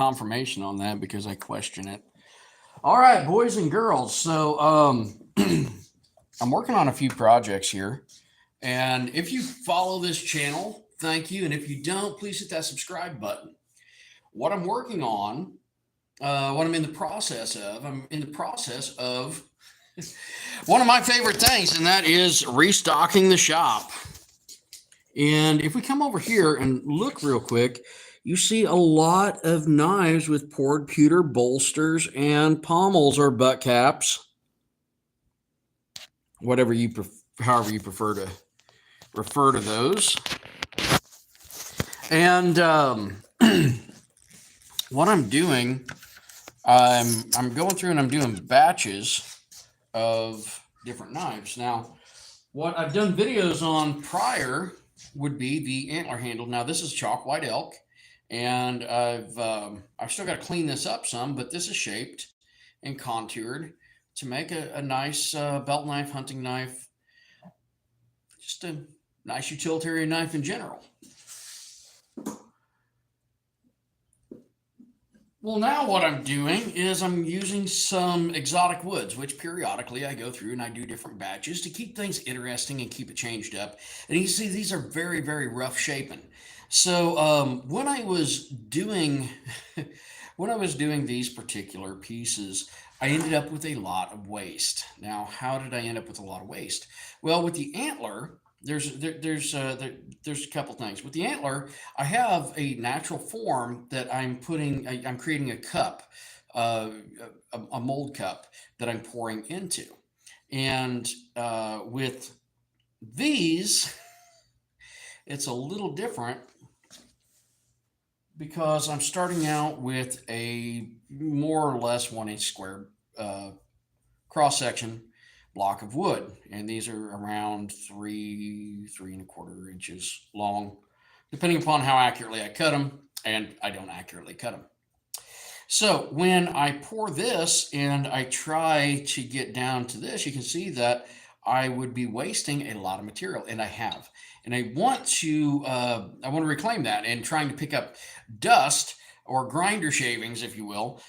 confirmation on that because I question it. All right, boys and girls. So I'm working on a few projects here. And if you follow this channel, thank you. And if you don't, please hit that subscribe button. What I'm working on, what I'm in the process of, I'm in the process of one of my favorite things, and that is restocking the shop. And if we come over here and look real quick, you see a lot of knives with poured pewter bolsters and pommels or butt caps, whatever you however you prefer to refer to those. And what I'm doing, I'm going through and I'm doing batches of different knives. Now, what I've done videos on prior would be the antler handle. Now, this is chalk white elk, and I've still got to clean this up some, but this is shaped and contoured to make a nice belt knife, hunting knife, just a nice utilitarian knife in general. Well, now what I'm doing is I'm using some exotic woods, which periodically I go through and I do different batches to keep things interesting and keep it changed up. And you see, these are very, very rough shaping. So when I was doing these particular pieces, I ended up with a lot of waste. Now, how did I end up with a lot of waste? Well, with the antler, there's a couple things. With the antler, I have a natural form that I'm creating a cup, a mold cup that I'm pouring into. And with these, it's a little different because I'm starting out with a more or less 1 inch square cross section block of wood, and these are around 3.25 inches long, depending upon how accurately I cut them, and I don't accurately cut them. So when I pour this and I try to get down to this, you can see that I would be wasting a lot of material, and I have. And I want to reclaim that, and trying to pick up dust or grinder shavings, if you will,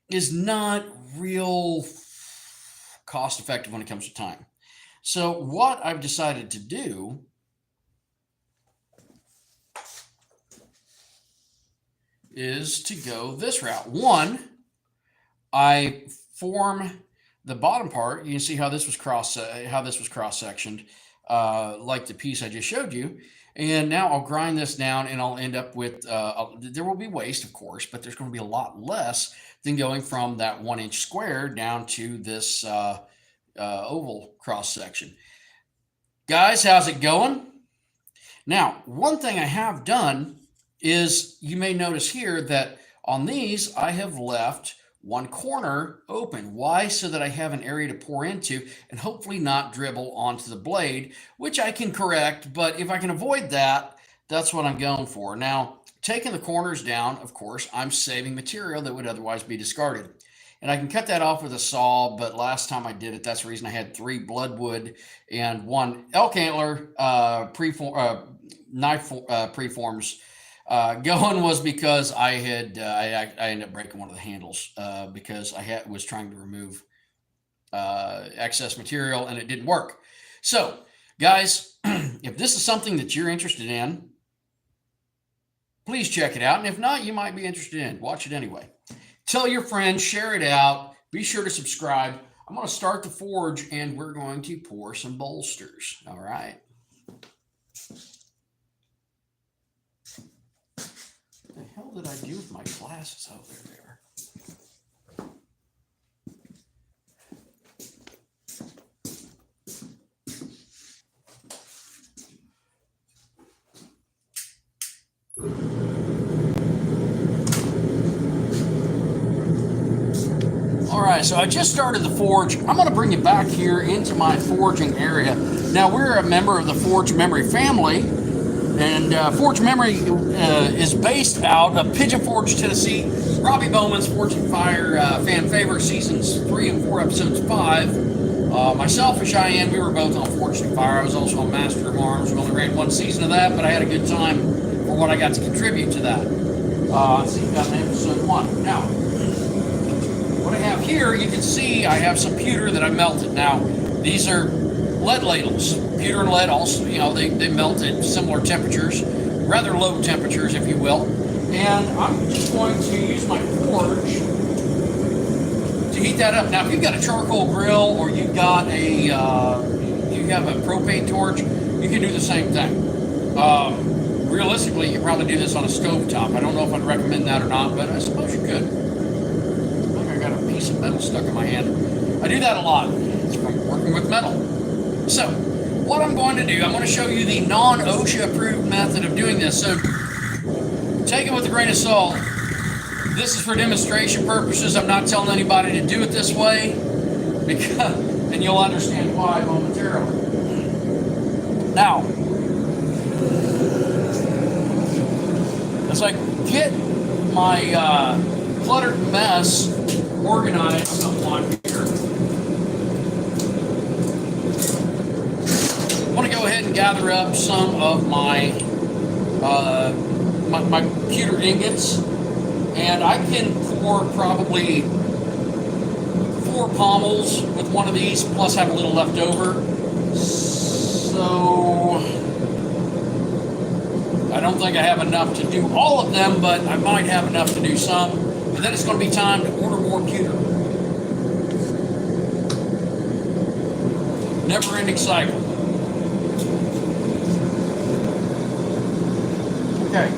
is not real cost effective when it comes to time. So what I've decided to do is to go this route. One, I form the bottom part. You can see how this was cross sectioned, like the piece I just showed you. And now I'll grind this down, and I'll end up with there will be waste, of course, but there's going to be a lot less than going from that 1 inch square down to this oval cross section. Guys, how's it going? Now, one thing I have done is, you may notice here that on these I have left one corner open. Why? So that I have an area to pour into and hopefully not dribble onto the blade, which I can correct, but if I can avoid that, that's what I'm going for. Now, taking the corners down, of course, I'm saving material that would otherwise be discarded. And I can cut that off with a saw, but last time I did it, that's the reason I had 3 bloodwood and 1 elk antler knife preforms going, was because I ended up breaking one of the handles because I was trying to remove excess material and it didn't work. So, guys, if this is something that you're interested in, please check it out. And if not, you might be interested in it. Watch it anyway. Tell your friends, share it out. Be sure to subscribe. I'm going to start the forge, and we're going to pour some bolsters. All right. What the hell did I do with my glasses? Oh, there they are. All right, so I just started the forge. I'm going to bring you back here into my forging area. Now, we're a member of the Forge Memory family, and Forge Memory is based out of Pigeon Forge, Tennessee. Robbie Bowman's Forging Fire fan favorite, seasons 3 and 4, episodes 5. Myself and Cheyenne, we were both on Forging Fire. I was also on Master of Arms. We only ran 1 season of that, but I had a good time for what I got to contribute to that. So you've got episode 1. Now, what I have here, you can see I have some pewter that I melted. Now, these are lead ladles. Pewter and lead also, they melt at similar temperatures, rather low temperatures, if you will. And I'm just going to use my forge to heat that up. Now, if you've got a charcoal grill or you've got you have a propane torch, you can do the same thing. Realistically, you probably do this on a stovetop. I don't know if I'd recommend that or not, but I suppose you could. I think I got a piece of metal stuck in my hand. I do that a lot. It's from working with metal. So, what I'm going to do, I'm going to show you the non-OSHA approved method of doing this. So, take it with a grain of salt. This is for demonstration purposes. I'm not telling anybody to do it this way, and you'll understand why momentarily. Now, as I get my cluttered mess organized somewhat here, I want to go ahead and gather up some of my pewter ingots, and I can pour probably 4 pommels with one of these, plus have a little left over. So I don't think I have enough to do all of them, but I might have enough to do some. And then it's going to be time to order more pewter. Never-ending cycle. Okay.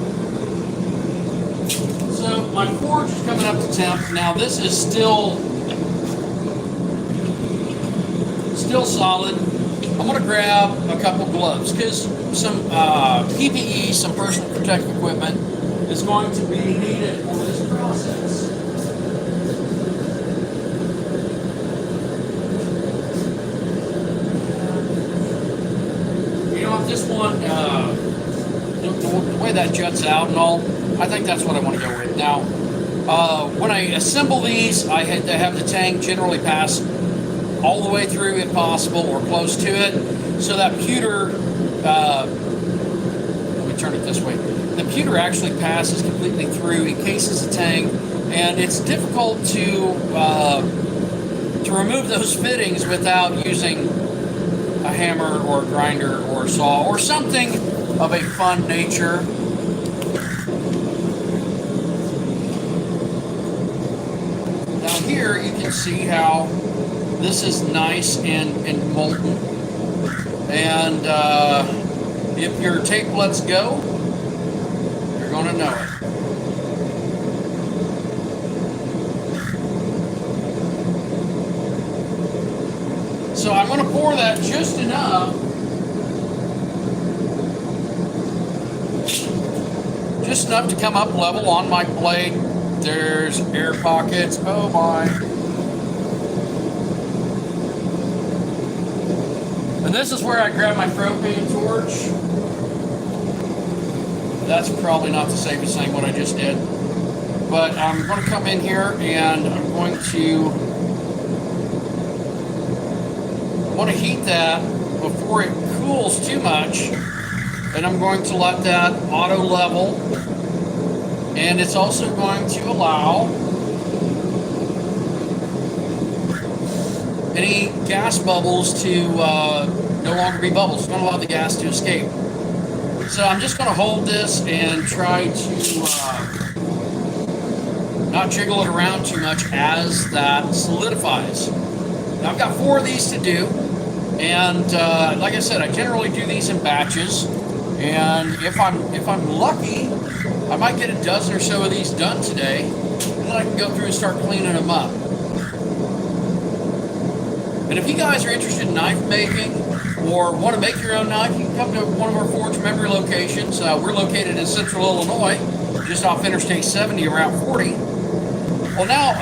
So my forge is coming up to temp. Now this is still solid. I'm going to grab a couple gloves because some PPE, some personal protective equipment, is going to be needed for this process. If this one, the way that juts out and all, I think that's what I want to go with. Now, when I assemble these, I have the tang generally pass all the way through if possible or close to it, so that pewter, let me turn it this way, the pewter actually passes completely through, encases the tang, and it's difficult to remove those fittings without using a hammer or a grinder or a saw or something of a fun nature. Now here you can see how this is nice and molten, and if your tape lets go, you're going to know it. So I'm going to pour that just enough, to come up level on my blade. There's air pockets. Oh my. And this is where I grab my propane torch. That's probably not the safest thing what I just did. But I'm going to come in here and I'm going to heat that before it cools too much. And I'm going to let that auto level. And it's also going to allow any gas bubbles to no longer be bubbles. It's going to allow the gas to escape. So I'm just going to hold this and try to not jiggle it around too much as that solidifies. Now I've got 4 of these to do, and like I said, I generally do these in batches. And if I'm lucky, I might get a dozen or so of these done today, and then I can go through and start cleaning them up. And if you guys are interested in knife making or want to make your own knife, you can come to one of our Forge Memory locations. We're located in Central Illinois, just off Interstate 70 around 40. Well, now,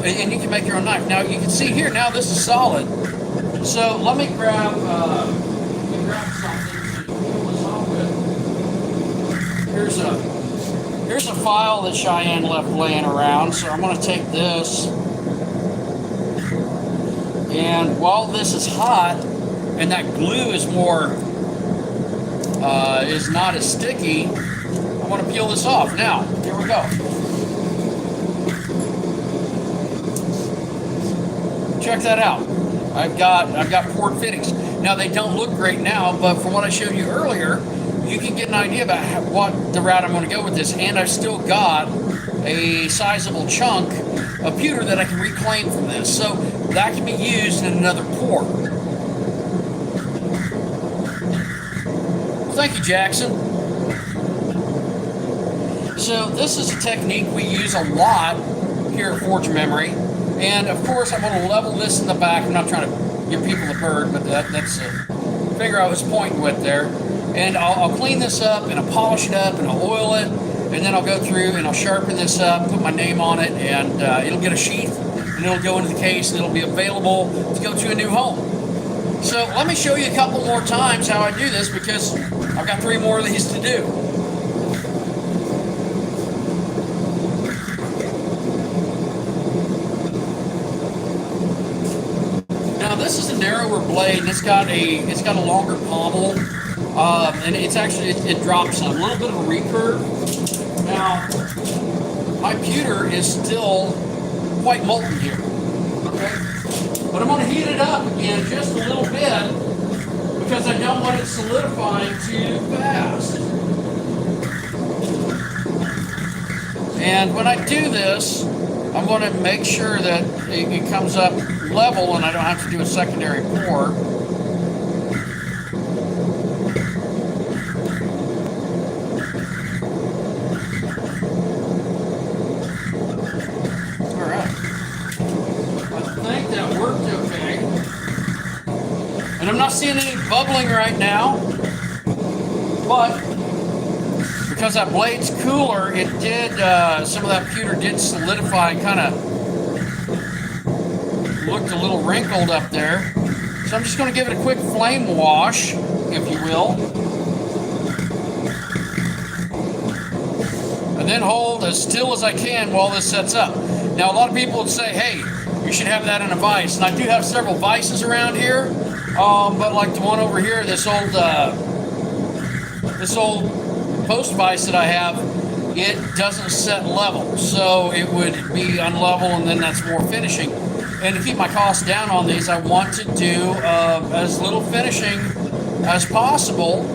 and you can make your own knife. Now, you can see here, now this is solid. So let me grab something to pull this off with. Here's a file that Cheyenne left laying around, so I'm going to take this. And while this is hot, and that glue is not as sticky, I'm want to peel this off. Now, here we go. Check that out. I've got poured fittings. Now they don't look great now, but from what I showed you earlier, you can get an idea about what the route I'm going to go with this. And I've still got a sizable chunk of pewter that I can reclaim from this, so that can be used in another pour. Well, thank you, Jackson. So this is a technique we use a lot here at Forge Memory. And of course, I'm going to level this in the back. I'm not trying to give people a bird, but that's the figure I was pointing with there. And I'll clean this up, and I'll polish it up, and I'll oil it, and then I'll go through and I'll sharpen this up, put my name on it, and it'll get a sheath, and it'll go into the case, and it'll be available to go to a new home. So let me show you a couple more times how I do this, because I've got 3 more of these to do. This is a narrower blade, and it's got a longer pommel, and it drops a little bit of a recurve. Now, my pewter is still quite molten here, okay? But I'm going to heat it up again just a little bit because I don't want it solidifying too fast. And when I do this, I'm going to make sure that it comes up level and I don't have to do a secondary pour. Alright. I think that worked okay. And I'm not seeing any bubbling right now, but because that blade's cooler, it did, some of that pewter did solidify and kind of looked a little wrinkled up there. So I'm just going to give it a quick flame wash, if you will. And then hold as still as I can while this sets up. Now, a lot of people would say, hey, you should have that in a vise. And I do have several vices around here. But like the one over here, this old post vise that I have, it doesn't set level. So it would be unlevel, and then that's more finishing. And to keep my costs down on these, I want to do as little finishing as possible.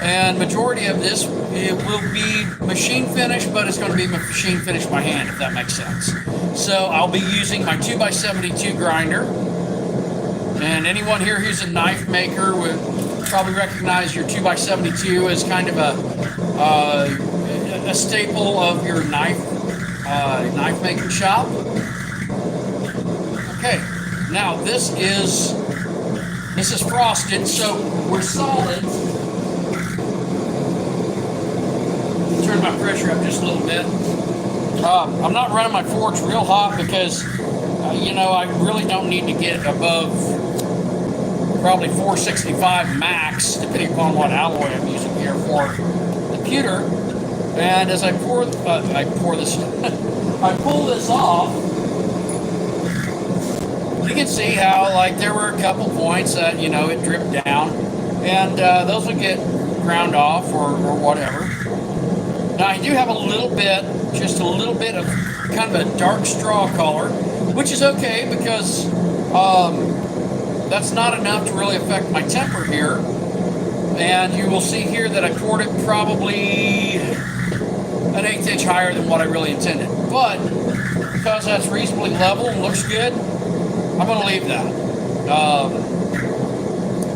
And majority of this, it will be machine finished, but it's going to be machine finished by hand, if that makes sense. So I'll be using my 2x72 grinder. And anyone here who's a knife maker would probably recognize your 2x72 as kind of a staple of your knife making shop. Okay, now this is frosted, so we're solid. Turn my pressure up just a little bit. I'm not running my forge real hot because, I really don't need to get above probably 465 max, depending upon what alloy I'm using here for the pewter. And as I pull this off, you can see how, there were a couple points that, it dripped down, and those will get ground off or whatever. Now, I do have just a little bit of kind of a dark straw color, which is okay because that's not enough to really affect my temper here. And you will see here that I poured it probably an 1/8 inch higher than what I really intended. But because that's reasonably level and looks good, I'm going to leave that.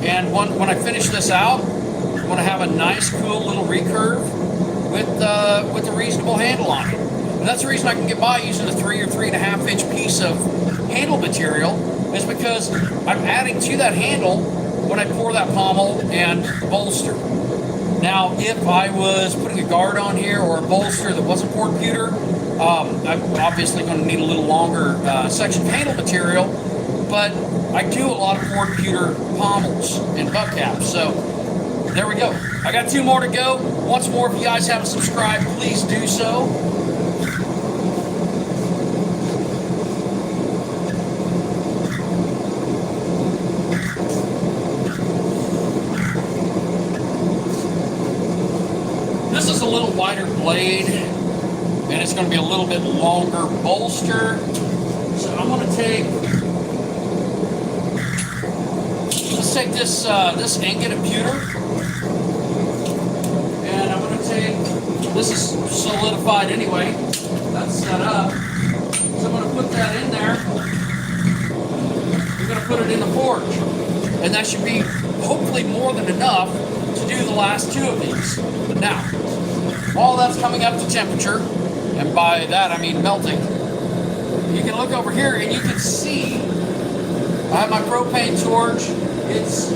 And when I finish this out, I'm going to have a nice, cool little recurve with a reasonable handle on it. And that's the reason I can get by using a 3 or 3.5 inch piece of handle material, is because I'm adding to that handle when I pour that pommel and bolster. Now, if I was putting a guard on here or a bolster that wasn't poured pewter, I'm obviously going to need a little longer section of handle material, but I do a lot of poured pewter pommels and butt caps. So there we go. I got 2 more to go. Once more, if you guys haven't subscribed, please do so. This is a little wider blade, and it's going to be a little bit longer bolster. So I'm going to take, let's take this ingot of pewter, and I'm going to take, this is solidified anyway, that's set up, so I'm going to put that in there. We're going to put it in the forge, and that should be hopefully more than enough to do the last two of these. Now, while that's coming up to temperature, and by that I mean melting, you can look over here and you can see I have my propane torch. It's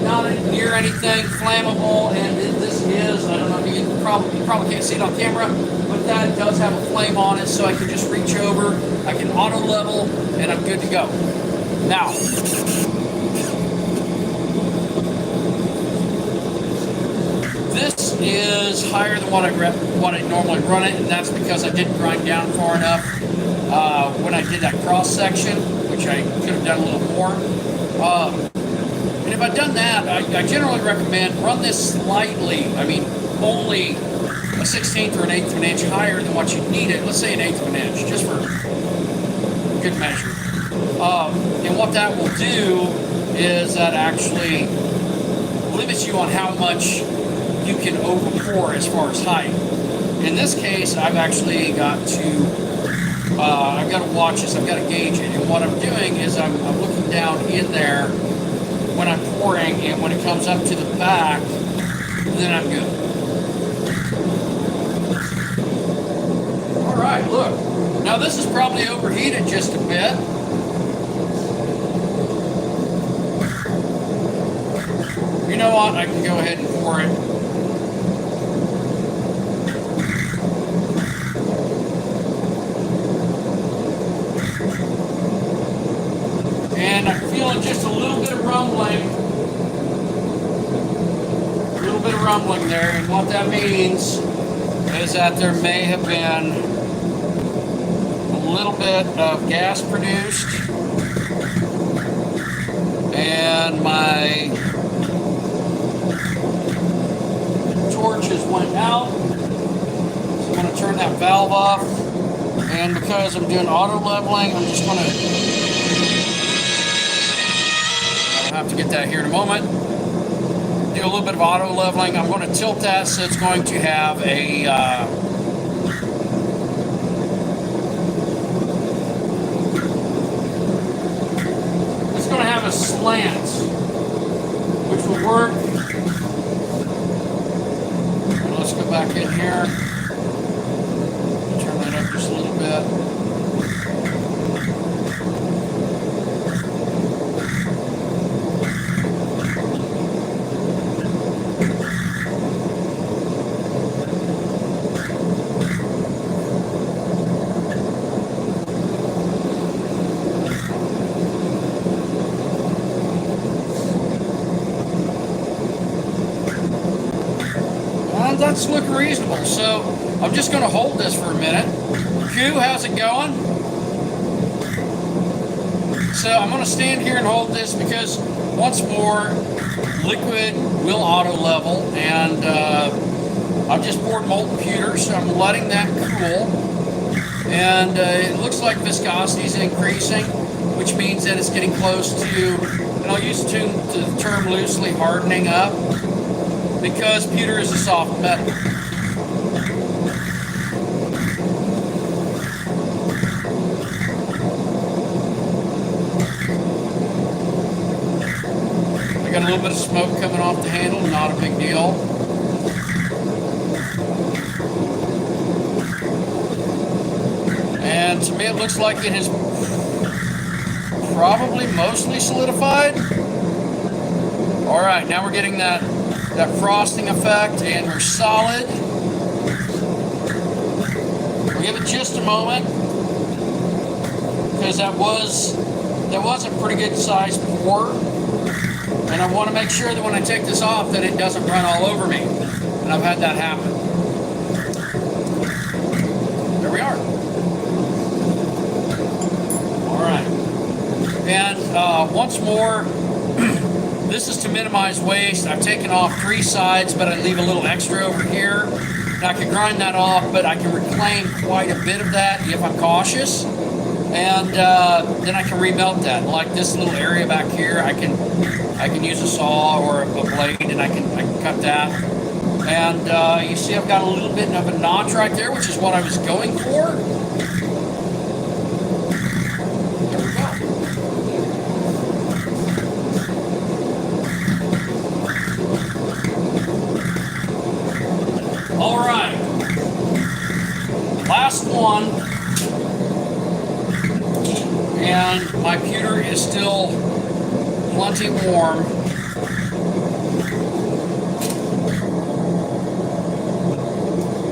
not near anything flammable, and this is, I don't know if you probably can't see it on camera, but that does have a flame on it, so I can just reach over, I can auto level, and I'm good to go. Now, this is higher than what I normally run it, and that's because I didn't grind down far enough when I did that cross section, which I could have done a little more. And if I'd done that, I generally recommend run this slightly, I mean only a 1/16 or an 1/8 of an inch higher than what you need it. Let's say an 1/8 of an inch, just for good measure. And what that will do is that actually limits you on how much you can overpour as far as height. In this case, I've actually got to, I've got to watch this, I've got to gauge it. And what I'm doing is I'm looking down in there when I'm pouring, and when it comes up to the back, then I'm good. All right, look. Now this is probably overheated just a bit. You know what? I can go ahead and pour it. And I'm feeling just a little bit of rumbling. A little bit of rumbling there. And what that means is that there may have been a little bit of gas produced. And my torches went out. So I'm going to turn that valve off. And because I'm doing auto leveling, I'm just going to, I'll have to get that here in a moment. Do a little bit of auto leveling. I'm going to tilt that so it's going to have a it's going to have a slant, which will work. And let's go back in here. Turn that up just a little bit. That's looking reasonable, so I'm just going to hold this for a minute. Q, how's it going? So I'm going to stand here and hold this because once more, liquid will auto level, and I've just poured molten pewter, so I'm letting that cool, and it looks like viscosity is increasing, which means that it's getting close to, and I'll use the term loosely, hardening up, because pewter is a soft metal. I got a little bit of smoke coming off the handle, not a big deal. And to me it looks like it has probably mostly solidified. All right, now we're getting that frosting effect, and we're solid. We'll give it just a moment, because that was a pretty good size pour, and I want to make sure that when I take this off that it doesn't run all over me, and I've had that happen. There we are. All right, and once more, this is to minimize waste. I've taken off 3 sides, but I leave a little extra over here. I can grind that off, but I can reclaim quite a bit of that if I'm cautious. And then I can remelt that. Like this little area back here, I can use a saw or a blade, and I can cut that. And you see, I've got a little bit of a notch right there, which is what I was going for. There we go. All right, last one, and my pewter is still plenty warm.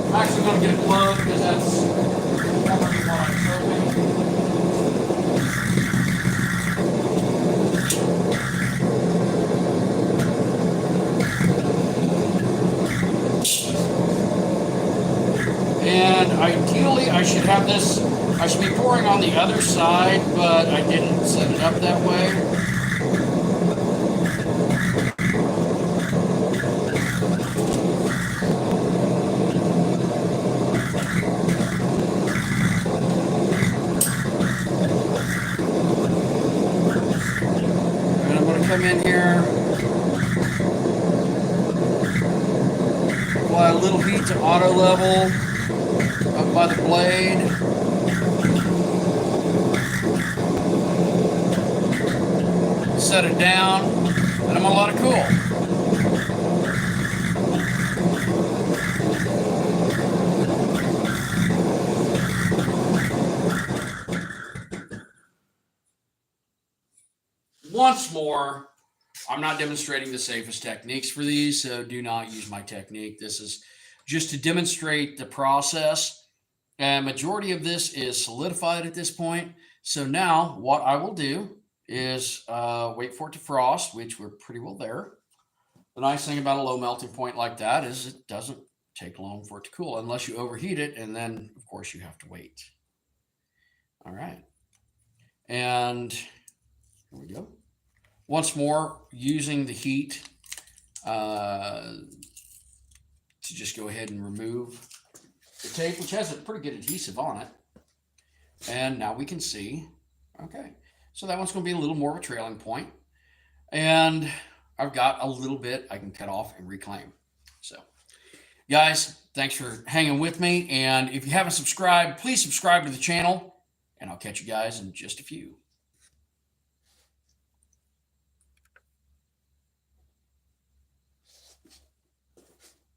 I'm actually going to get it closed because that's warmer than what I'm serving. And ideally, I should have this, I should be pouring on the other side, but I didn't set it up that way. And I'm going to come in here, apply a little heat to auto level up by the blade. Set it down, and I'm gonna let it cool. Once more, I'm not demonstrating the safest techniques for these, so do not use my technique. This is just to demonstrate the process. And majority of this is solidified at this point. So now what I will do is wait for it to frost, which we're pretty well there. The nice thing about a low melting point like that is it doesn't take long for it to cool unless you overheat it, and then of course you have to wait. All right, and here we go. Once more, using the heat to just go ahead and remove the tape, which has a pretty good adhesive on it. And now we can see, okay, so that one's going to be a little more of a trailing point. And I've got a little bit I can cut off and reclaim. So, guys, thanks for hanging with me. And if you haven't subscribed, please subscribe to the channel. And I'll catch you guys in just a few.